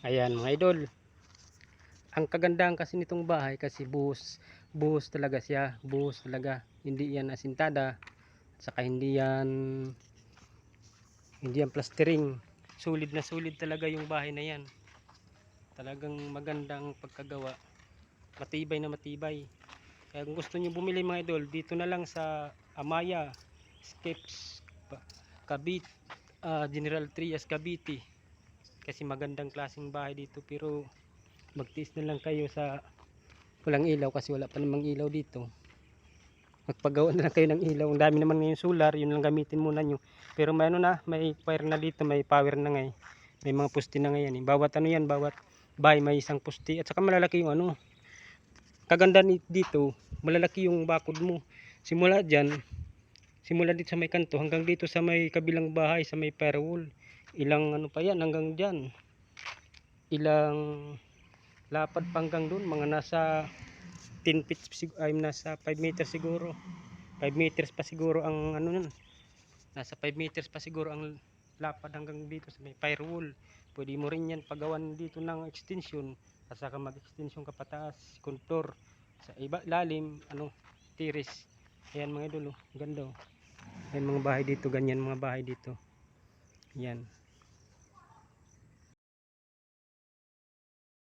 Ayan mga idol, ang kagandahan kasi nitong bahay kasi buhos talaga siya, buhos talaga, hindi yan asintada, saka hindi yan plastering, solid na solid talaga yung bahay na yan. Talagang magandang pagkagawa, matibay na matibay. Kaya kung gusto niyo bumili mga idol, dito na lang sa Amaya Steps Cavite, General Trias Cavite. Kasi magandang klaseng bahay dito, pero magtiis na lang kayo sa walang ilaw kasi wala pa namang ilaw dito. Magpagawa na lang kayo ng ilaw. Ang dami naman ngayon solar, yun lang gamitin muna nyo. Pero may ano na, may wire na dito, may power na ngayon. May mga poste na ngayon. Bawat ano yan, bawat bahay may isang poste. At saka malalaki yung ano. Kaganda dito, malalaki yung bakod mo. Simula dyan, simula dito sa may kanto hanggang dito sa may kabilang bahay, sa may firewall. Ilang ano pa yan hanggang dyan. Ilang lapad pa hanggang doon, mga nasa 10 feet ay nasa 5 meters siguro. 5 meters pa siguro ang ano nun. Nasa 5 meters pa siguro ang lapad hanggang dito sa may firewall. Pwede mo rin yan pagawan dito ng extension at saka mag-extension ka pataas, contour sa iba lalim, ano, tiris. Ayan mga idol, ganda oh. Ayan mga bahay dito, ganyan mga bahay dito. Yan.